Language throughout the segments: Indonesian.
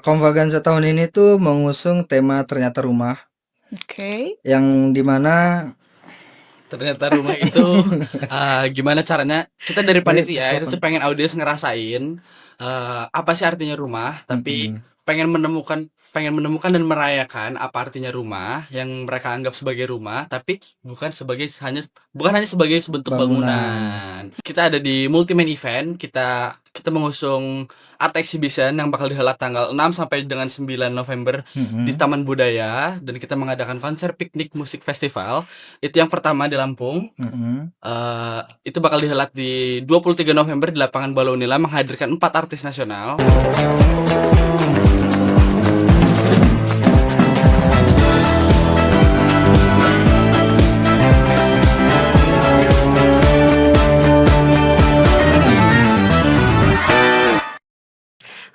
Convaganza tahun ini tuh mengusung tema Ternyata Rumah, Oke. yang dimana Ternyata rumah itu gimana caranya kita dari panitia itu tuh pengen audiens ngerasain apa sih artinya rumah, tapi pengen menemukan dan merayakan apa artinya rumah yang mereka anggap sebagai rumah, tapi bukan hanya sebagai sebentuk bangunan. Kita ada di Multiman Event, kita mengusung art exhibition yang bakal dihelat tanggal 6 sampai dengan 9 November di Taman Budaya, dan kita mengadakan konser piknik musik festival. Itu yang pertama di Lampung. Itu bakal dihelat di 23 November di lapangan Balaunila, menghadirkan 4 artis nasional.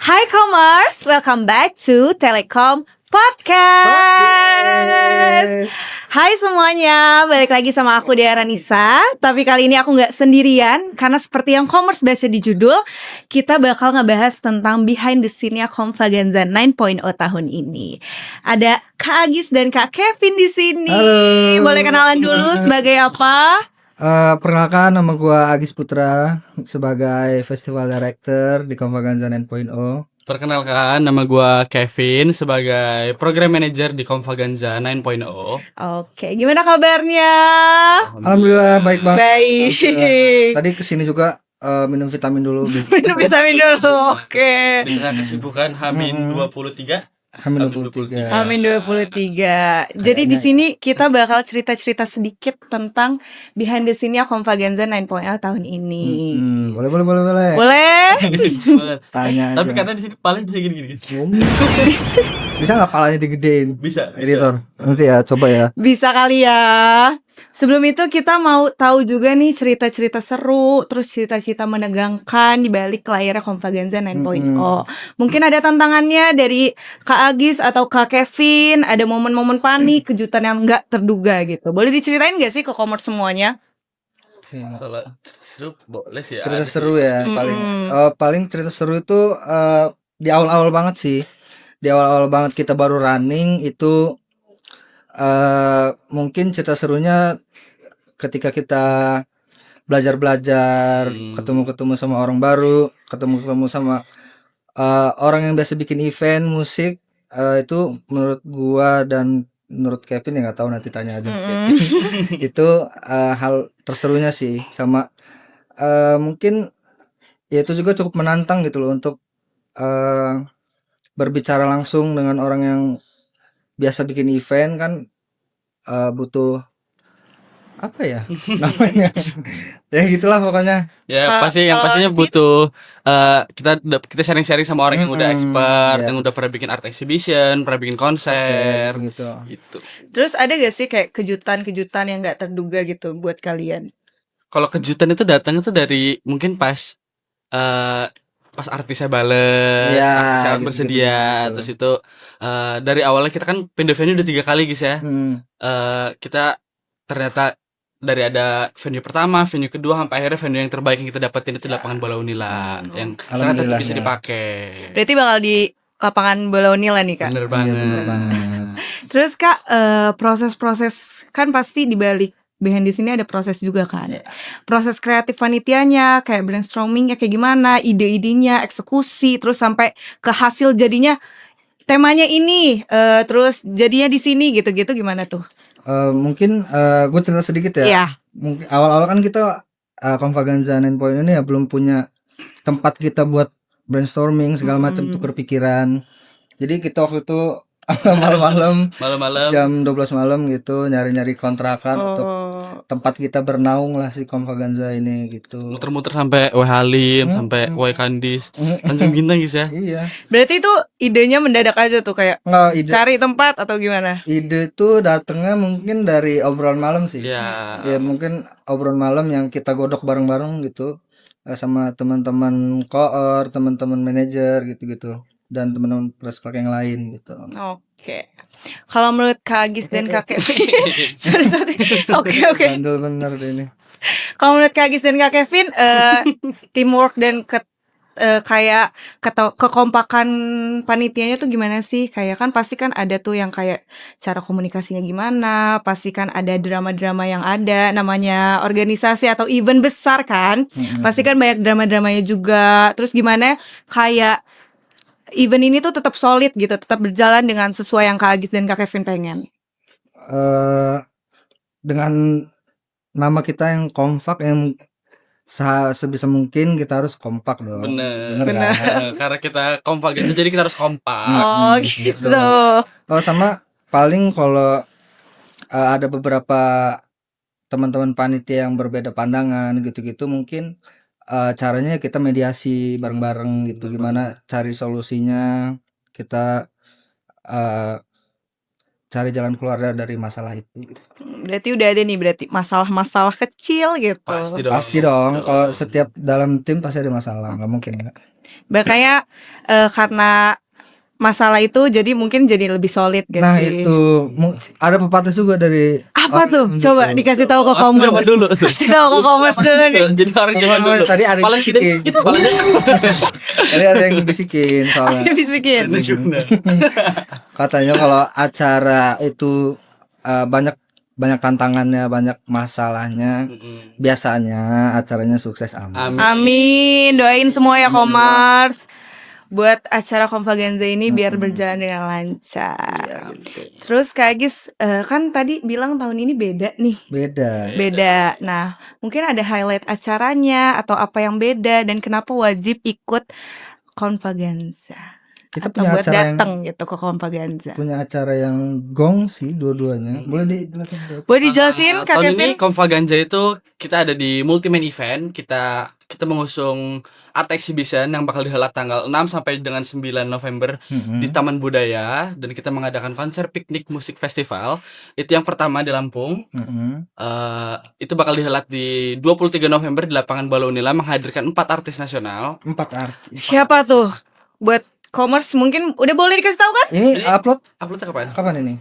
Hai Commerce, welcome back to Telekom Podcast. Hai semuanya, balik lagi sama aku Dea Ranisa. Tapi kali ini aku gak sendirian, karena seperti yang Commerce baca di judul, kita bakal ngebahas tentang behind the scene-nya Convaganza 9.0 tahun ini. Ada Kak Agis dan Kak Kevin di sini. Halo. Boleh kenalan dulu sebagai apa? Perkenalkan, nama gua Agis Putra sebagai Festival Director di Convaganza 9.0. Perkenalkan, nama gua Kevin sebagai Program Manager di Convaganza 9.0. Oke, gimana kabarnya? Alhamdulillah baik banget. Baik. Tadi kesini juga minum vitamin dulu. Minum vitamin dulu. Oke. Di tengah kesibukan Hamin 23. Hamil 23. Amin 23. Jadi di sini kita bakal cerita-cerita sedikit tentang behind the scene-nya Convaganza 9.0 tahun ini. Boleh. Boleh? Tanya Tapi aja. katanya di sini paling bisa gini-gini. Bisa nggak palanya digedein? Bisa. Editor. Nanti ya, coba ya. Bisa kali ya. Sebelum itu kita mau tahu juga nih cerita-cerita seru, terus cerita-cerita menegangkan di balik layarnya Convaganza 9.0. Mungkin ada tantangannya dari Kak Agis atau Kak Kevin, ada momen-momen panik, kejutan yang nggak terduga gitu. Boleh diceritain nggak sih ke Commerce semuanya? Kalau seru boleh sih ya. Cerita seru ya. Paling cerita seru itu di awal-awal banget sih. Di awal-awal banget kita baru running itu, mungkin cerita serunya ketika kita belajar, ketemu sama orang baru, ketemu sama orang yang biasa bikin event musik. Itu menurut gua dan menurut Kevin, ya nggak tahu, nanti tanya aja Kevin. Itu hal terserunya sih. Sama mungkin ya itu juga cukup menantang gitu loh untuk berbicara langsung dengan orang yang biasa bikin event kan. Butuh apa ya namanya, ya gitulah pokoknya. Ya pastinya butuh kita sharing-sharing sama orang yang udah expert, yang udah pernah bikin art exhibition, pernah bikin konser gitu. Terus ada gak sih kayak kejutan-kejutan yang gak terduga gitu buat kalian? Kalau kejutan itu datangnya tuh dari mungkin pas artisnya bales, artisnya bersedia, terus itu dari awalnya kita kan pindah venue udah 3 kali guys ya. Kita ternyata dari ada venue pertama, venue kedua, sampai akhirnya venue yang terbaik yang kita dapetin itu lapangan Balaunila yang ternyata bisa dipakai. Berarti bakal di lapangan Balaunila nih Kak. Bener banget. Terus Kak, proses-proses kan pasti di balik behind the scene ada proses juga kan. Proses kreatif panitianya, kayak brainstormingnya kayak gimana, ide-idenya, eksekusi, terus sampai ke hasil jadinya temanya ini, terus jadinya di sini gitu-gitu gimana tuh? Mungkin gue cerita sedikit ya. Iya. Mungkin awal-awal kan kita Convaganza 9.0 ini ya belum punya tempat kita buat brainstorming segala macam, tukar pikiran. Jadi kita waktu itu malam-malam jam 12 malam gitu nyari-nyari kontrakan untuk tempat kita bernaung lah si Convaganza ini gitu. Muter-muter sampai W Halim, sampai W Kandis, Tanjung Bintang guys ya. Iya. Berarti itu idenya mendadak aja tuh kayak cari tempat atau gimana? Ide tuh datangnya mungkin dari obrolan malam sih. Ya Mungkin obrolan malam yang kita godok bareng-bareng gitu, sama teman-teman koor, teman-teman manajer gitu-gitu, dan teman-teman press yang lain gitu. Oke. Kalau menurut Kak Agis dan Kak Kevin, sorry. Oke. Bandel bener deh ini. Kalau menurut Kak Agis dan Kak Kevin, teamwork dan kayak kekompakan panitianya tuh gimana sih? Kayak kan pasti kan ada tuh yang kayak cara komunikasinya gimana, pasti kan ada drama-drama yang ada, namanya organisasi atau event besar kan. Pasti kan banyak drama-dramanya juga. Terus gimana kayak event ini tuh tetap solid gitu, tetap berjalan dengan sesuai yang Kak Agis dan Kak Kevin pengen. eh dengan nama kita yang kompak, yang sebisa mungkin kita harus kompak dong. Bener. Bener kan? Karena kita kompak gitu, jadi kita harus kompak. Oh gitu. gitu. Oh, sama paling kalau ada beberapa teman-teman panitia yang berbeda pandangan gitu-gitu, mungkin caranya kita mediasi bareng-bareng gitu, gimana cari solusinya, kita eh, cari jalan keluar dari masalah itu gitu. Berarti udah ada nih berarti masalah-masalah kecil gitu. Pasti dong, kalau setiap dalam tim pasti ada masalah, nggak mungkin nggak. Makanya karena masalah itu jadi mungkin jadi lebih solid gak Nah sih? itu ada pepatah juga dari Apa tuh? Coba dikasih tahu ke Commerce. Coba dulu. Kasih tahu ke Commerce dulu nih. Jadi orang zaman Oh, dulu. tadi ada yang Paling bisikin. sedikit, paling Tadi ada yang bisikin soalnya. Ada bisikin. Katanya kalau acara itu banyak tantangannya, banyak masalahnya, biasanya acaranya sukses, amin. Amin. Doain semua ya Commerce. Buat acara Konvagenza ini biar berjalan dengan lancar. Terus Kak Agis kan tadi bilang tahun ini beda nih. Beda. Nah, mungkin ada highlight acaranya atau apa yang beda dan kenapa wajib ikut Konvagenza? Kita Atau punya buat acara yang datang gitu ke Konvagenza. punya acara yang gong sih dua-duanya. Boleh dijelasin? Boleh dijelasin Kak tahun Kevin? ini Konvagenza itu kita ada di Multiman Event. Kita mengusung art exhibition yang bakal dihelat tanggal 6 sampai dengan 9 November di Taman Budaya, dan kita mengadakan konser piknik musik festival. Itu yang pertama di Lampung. Itu bakal dihelat di 23 November di lapangan Balaunila, menghadirkan 4 artis nasional. 4 artis. Siapa tuh? Buat Commerce mungkin udah boleh dikasih tahu kan? Ini Uploadnya kapan? kapan ini?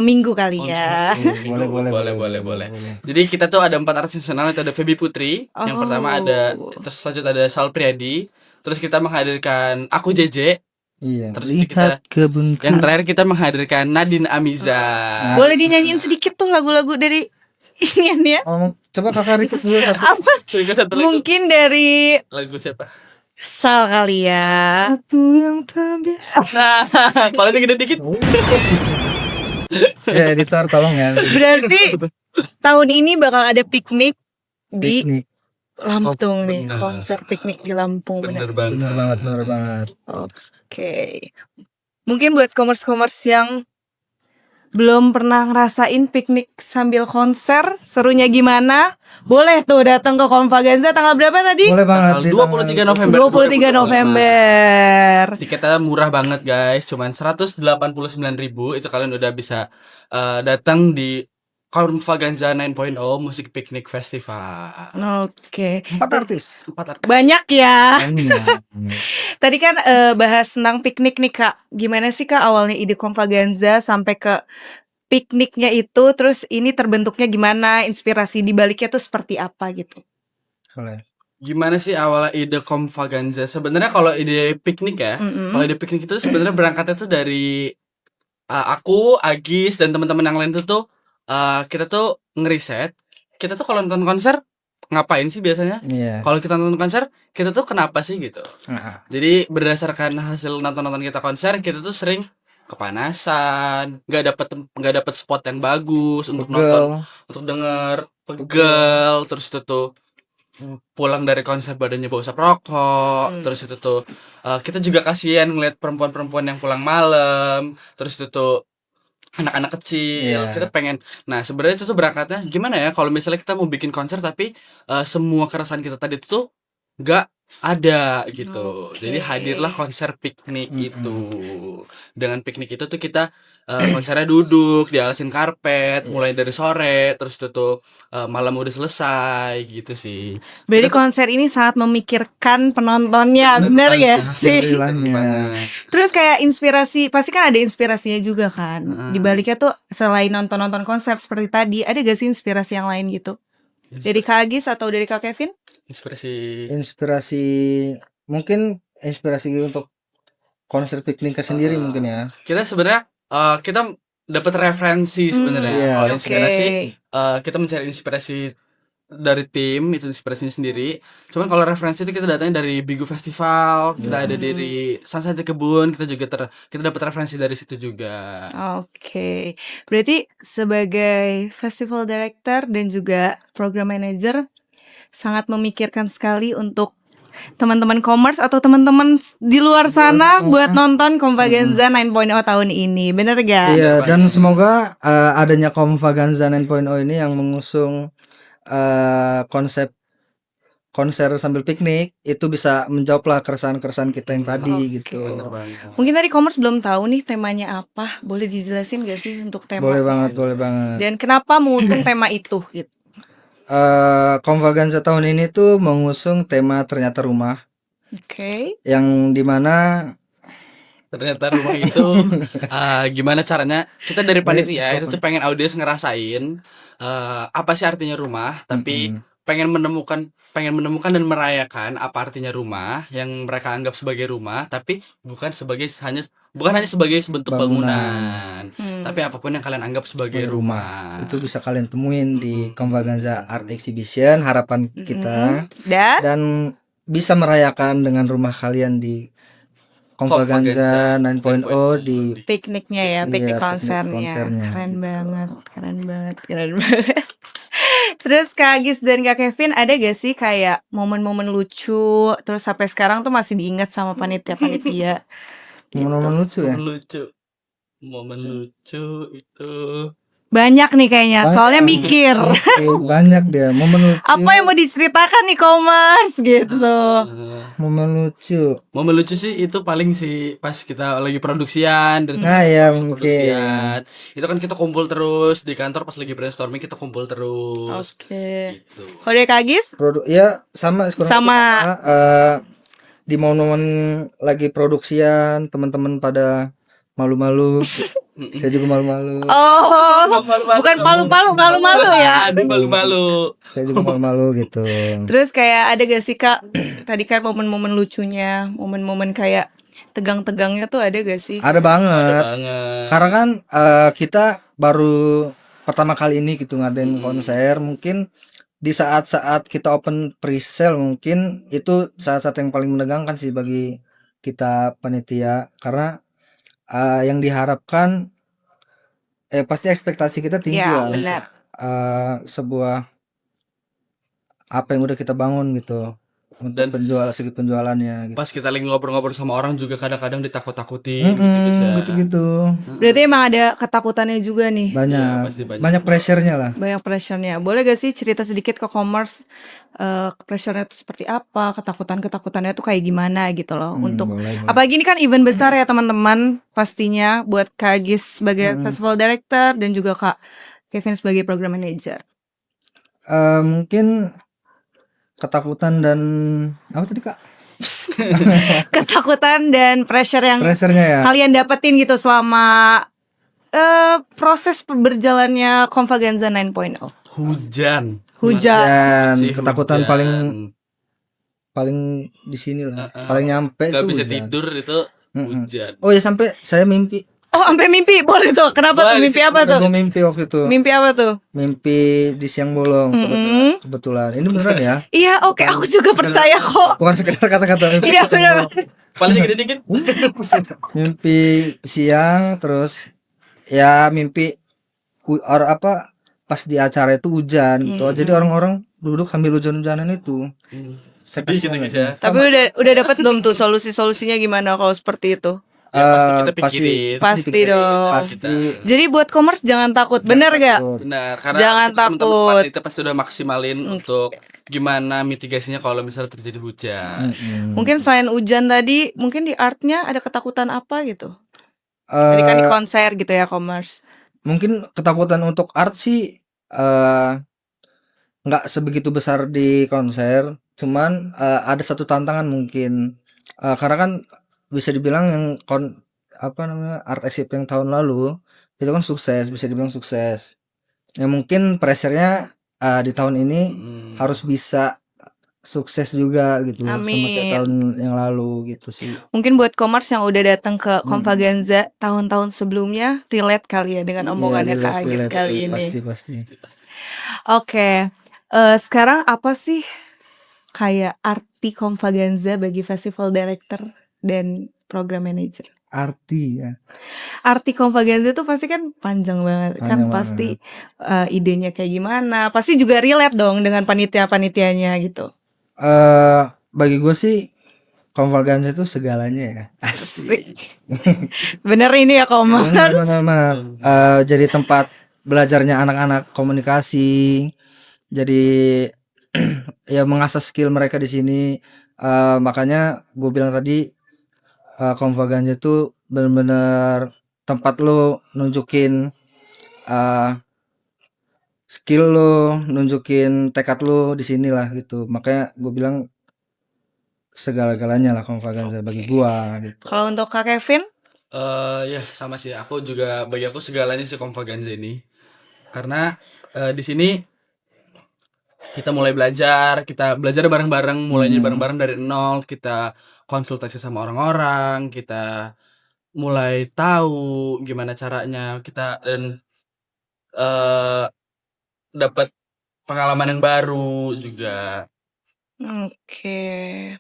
Minggu kali ya. Boleh. Jadi kita tuh ada 4 artis nasional. Itu ada Feby Putri. Yang pertama ada, terus selanjutnya ada Sal Priadi. Terus kita menghadirkan Aku JJ. Iya. Terus Lihat kebun. Yang terakhir kita menghadirkan Nadine Amiza. Boleh dinyanyiin sedikit tuh lagu-lagu dari ini ya. Coba Kakak request dulu satu. Apa? Satu lagu. Mungkin dari Lagu siapa? Sal kali ya. Satu yang tak biasa. Nah, palanya gede dikit. Ya editor tolong ya. Berarti tahun ini bakal ada piknik di Piknik. Lampung nih, konser piknik di Lampung. Bener banget. Bener banget. Oke. Mungkin buat commerce yang belum pernah ngerasain piknik sambil konser, serunya gimana? Boleh tuh datang ke Konvagenza tanggal berapa tadi? Boleh banget. Tanggal 23 November. 23 November. Tiketnya murah banget guys, cuman 189.000. Itu kalian udah bisa datang di Konvagenza 9.0 Musik Piknik Festival. Oke. 4 artis. 4 artis. Banyak ya. Banyak. Tadi kan bahas tentang piknik nih Kak. Gimana sih Kak awalnya ide Konvagenza sampai ke pikniknya itu, terus ini terbentuknya gimana? Inspirasi di baliknya tuh seperti apa gitu? Boleh. Gimana sih awalnya ide Konvagenza? Sebenarnya kalau ide piknik ya, kalau ide piknik itu sebenarnya berangkatnya tuh dari aku, Agis, dan teman-teman yang lain tuh kita tuh ngeriset. Kita tuh kalau nonton konser ngapain sih biasanya? Iya. Kalau kita nonton konser, kita tuh kenapa sih gitu? Jadi berdasarkan hasil nonton kita konser, kita tuh sering kepanasan, nggak dapet spot yang bagus untuk nonton, untuk denger, pegel, terus itu tuh pulang dari konser badannya bau asap rokok, terus itu tuh kita juga kasihan ngeliat perempuan-perempuan yang pulang malam, terus itu tuh anak-anak kecil. Kita pengen, nah sebenarnya itu tuh berangkatnya gimana ya kalau misalnya kita mau bikin konser tapi semua keresahan kita tadi itu tuh nggak ada gitu. Jadi hadirlah konser piknik itu. Dengan piknik itu tuh kita konsernya duduk di alasin karpet mulai dari sore, terus itu tuh malam udah selesai gitu sih. Berarti konser ini sangat memikirkan penontonnya, bener ya sih? Terus kayak inspirasi, pasti kan ada inspirasinya juga kan. Di baliknya tuh selain nonton konser seperti tadi, ada gak sih inspirasi yang lain gitu? Dari Kak Agis atau dari Kak Kevin? Inspirasi mungkin inspirasi untuk konser piknik sendiri mungkin ya. Kita sebenarnya kita dapat referensi sebenarnya. Iya. Kalau Oke. inspirasi kita mencari inspirasi dari tim itu inspirasinya sendiri. Cuman kalau referensi itu kita datangnya dari Bigu Festival, kita ada dari Sunset di Kebun, kita juga kita dapat referensi dari situ juga. Oke. Berarti sebagai festival director dan juga program manager sangat memikirkan sekali untuk teman-teman commerce atau teman-teman di luar sana buat nonton Convaganza 9.0 tahun ini. Bener gak? Iya, dan semoga adanya Convaganza 9.0 ini yang mengusung konsep konser sambil piknik itu bisa menjawablah keresahan-keresahan kita yang tadi gitu. Bener banget. Mungkin tadi commerce belum tahu nih temanya apa. Boleh dijelasin gak sih untuk tema? Boleh banget, boleh banget. Dan kenapa mengusung tema itu gitu? Convaganza tahun ini tuh mengusung tema ternyata rumah, Oke. yang dimana Ternyata rumah itu gimana caranya kita dari panitia itu tuh pengen audiens ngerasain apa sih artinya rumah, tapi pengen menemukan dan merayakan apa artinya rumah yang mereka anggap sebagai rumah, tapi bukan hanya sebagai sebentuk bangunan, tapi apapun yang kalian anggap sebagai rumah. itu bisa kalian temuin di Convaganza Art Exhibition harapan kita, Dan dan bisa merayakan dengan rumah kalian di Convaganza 9.0 di pikniknya ya, piknik Iya, piknik konsernya. konsernya, Keren banget, keren banget, keren banget. Terus Kak Agis dan Kak Kevin ada gak sih kayak momen-momen lucu terus sampai sekarang tuh masih diingat sama panitia-panitia? momen-momen lucu ya. Momen lucu itu Banyak nih kayaknya, soalnya mikir Banyak dia momen lucu. apa yang mau diceritakan nih commerce gitu. Momen lucu sih itu paling sih pas kita lagi produksian dari nah ya mungkin produksian itu kan kita kumpul terus di kantor, pas lagi brainstorming kita kumpul terus Oke. gitu. Kalau dari Kak Agis? ya sama Sama. Di momen lagi produksian teman-teman pada malu-malu. Saya juga malu-malu. Oh, bukan palu-palu, malu-malu ya. Ada malu-malu. Saya juga malu-malu gitu. Terus kayak ada gak sih Kak, tadi kan momen-momen lucunya, momen-momen kayak tegang-tegangnya tuh ada gak sih? Ada banget. Banget. Karena kan kita baru pertama kali ini gitu ngadain konser, mungkin di saat-saat kita open pre-sale mungkin itu saat-saat yang paling menegangkan sih bagi kita panitia, karena yang diharapkan pasti ekspektasi kita tinggi Ya, lah. benar. Sebuah apa yang udah kita bangun gitu untuk segi penjualannya gitu. Pas kita lagi ngobrol-ngobrol sama orang juga kadang-kadang ditakut-takutin gitu. Berarti emang ada ketakutannya juga nih. Banyak banyak pressure-nya lah. Banyak pressure-nya. Boleh gak sih cerita sedikit ke commerce, pressure-nya itu seperti apa, ketakutannya tuh kayak gimana gitu loh. Untuk boleh. apalagi ini kan event besar ya teman-teman, pastinya buat Kak Agis sebagai festival director dan juga Kak Kevin sebagai program manager. Mungkin ketakutan dan apa tadi Kak? Ketakutan dan pressure yang Pressure-nya ya. kalian dapetin gitu selama proses berjalannya Convaganza 9.0. Hujan. Dan Si ketakutan hujan. paling di sini lah. Paling nyampe Gak itu bisa hujan. tidur itu hujan. Oh ya, sampai saya mimpi. Oh, sampai mimpi. Boleh tuh. Kenapa tuh? Mimpi apa tuh? Gue mimpi waktu itu. Mimpi apa tuh? Mimpi di siang bolong kebetulan. Ini beneran ya? Iya, oke, aku juga percaya kok. Bukan sekedar kata-kata mimpi. Iya, benar. Palingnya gede dikit. Mimpi siang terus ya mimpi pas di acara itu hujan gitu. Jadi orang-orang duduk sambil hujan-hujanan itu. Sedih gitu guys ya. Tapi udah dapat belum tuh solusinya gimana kalau seperti itu? Ya pasti kita pikirin. Pasti dong. Kita. Jadi buat commerce jangan takut, bener gak? Benar, karena Jangan kita teman-teman takut. panitia pasti udah maksimalin untuk gimana mitigasinya kalau misalnya terjadi hujan. Mungkin selain hujan tadi, mungkin di artnya ada ketakutan apa gitu? Tadi kan di konser gitu ya commerce. Mungkin ketakutan untuk art sih nggak sebegitu besar di konser, cuman ada satu tantangan mungkin karena kan bisa dibilang yang art exhibit yang tahun lalu itu kan sukses, bisa dibilang sukses. Ya mungkin pressure-nya di tahun ini harus bisa sukses juga gitu sama kayak Amin. tahun yang lalu gitu sih. Mungkin buat Komars yang udah datang ke Confaganza tahun-tahun sebelumnya relate kali ya dengan Iya, omongannya Kak Agis relate, kali ini. pasti. Oke, sekarang apa sih kayak arti Confaganza bagi festival director dan program manager? Arti ya. Arti Confaganza itu pasti kan panjang banget kan, Panjang pasti idenya kayak gimana, pasti juga relate dong dengan panitia-panitianya gitu. Bagi gue sih Confaganza itu segalanya ya. Asik. Bener ini ya Komars. Benar. Jadi tempat belajarnya anak-anak komunikasi. Jadi ya mengasah skill mereka di sini. Makanya gue bilang tadi Confaganza itu benar-benar tempat lo nunjukin skill lo, nunjukin tekad lo di sini lah gitu. Makanya gue bilang segala-galanya lah Confaganza bagi gua gitu. Kalau untuk Kak Kevin? Ya sama sih. Bagi aku segalanya sih Confaganza ini. Karena di sini kita belajar bareng-bareng, mulainya bareng-bareng dari nol, kita konsultasi sama orang-orang, kita mulai tahu gimana caranya kita dan dapat pengalaman yang baru juga. Oke.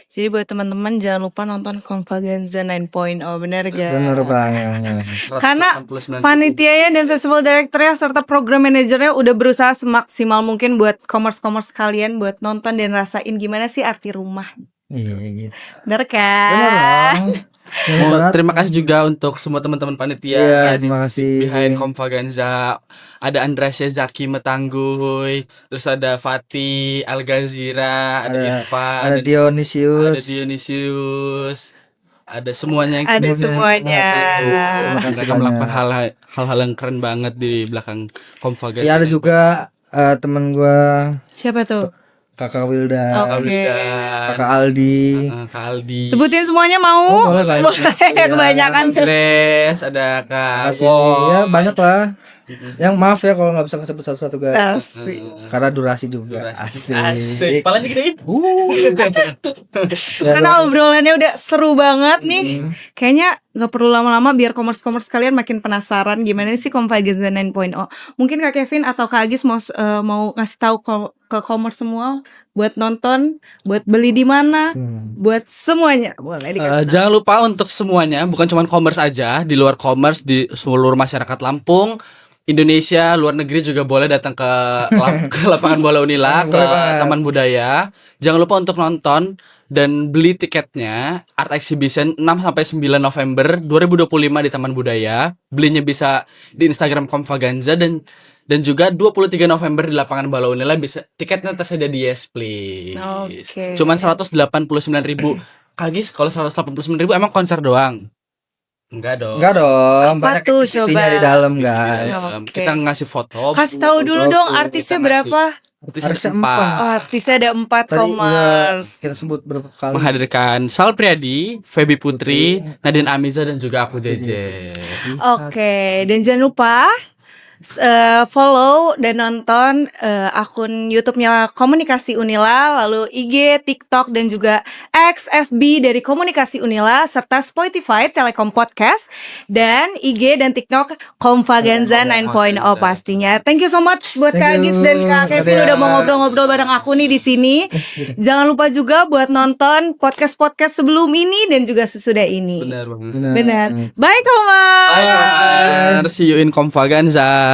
Jadi buat teman-teman jangan lupa nonton Confaganza 9.0, bener gak? Bener banget. Karena 189.000. panitianya dan festival directornya serta program manajernya udah berusaha semaksimal mungkin buat commerce kalian buat nonton dan rasain gimana sih arti rumah. Iya gitu. Bener kan? Bener dong. Terima kasih juga untuk semua teman-teman panitia Iya, di terima kasih. behind Confaganza. Ada Andreasya Zaki Metangguy, terus ada Fatih Algazira, ada Irfan, Ada Dionysius. ada semuanya yang Ada sudah semuanya. Terima kasih mereka melakukan hal-hal yang keren banget di belakang Confaganza. Ya ada juga teman gua Siapa tuh? Kakak Wilda, Oke. Kakak Aldi. Kak Aldi, Sebutin semuanya mau? Boleh lah. Kebanyakan. Grace, ada Kak Kasih ya banyak lah. Yang maaf ya kalau nggak bisa kesebut satu-satu guys. Asik. Karena durasi juga. Asik. Palanya gedein. Karena obrolannya udah seru banget nih. Kayaknya gak perlu lama-lama biar commerce kalian makin penasaran gimana sih Confaganza 9.0. Mungkin Kak Kevin atau Kak Agis mau ngasih tahu ke commerce semua buat nonton, buat beli di mana, buat semuanya. Boleh dikasih tahu. Jangan lupa untuk semuanya, bukan cuma commerce aja, di luar commerce, di seluruh masyarakat Lampung, Indonesia, luar negeri juga boleh datang ke lapangan bola Unila, ke Taman Budaya. Jangan lupa untuk nonton dan beli tiketnya Art Exhibition 6-9 November 2025 di Taman Budaya. Belinya bisa di Instagram Confaganza dan juga 23 November di lapangan bola Unila, bisa tiketnya tersedia di Yes Please. Oke. Cuman 189.000. Kagis, kalau 189.000 emang konser doang? Enggak dong. Banyak Apa tuh, activity-nya coba? di dalam guys. Oke. Kita ngasih foto. Kasih tahu dulu dong artisnya berapa? Artisnya Artisnya 4. Oh, artisnya ada 4 Tadi udah commerce. kita sebut berapa kali. Menghadirkan Sal Priadi, Feby Putri, Nadine Amiza dan juga aku JJ. Oke, dan jangan lupa follow dan nonton akun YouTube-nya Komunikasi Unila, lalu IG, TikTok dan juga X, FB dari Komunikasi Unila serta Spotify, Telekom Podcast dan IG dan TikTok Confaganza 9.0 pastinya. Thank you so much buat Kak Thank Agis you. dan Kak Kevin udah mau ngobrol-ngobrol bareng aku nih di sini. Jangan lupa juga buat nonton podcast-podcast sebelum ini dan juga sesudah ini. Benar banget. Benar. Bye, Komar. Bye. See you in Confaganza.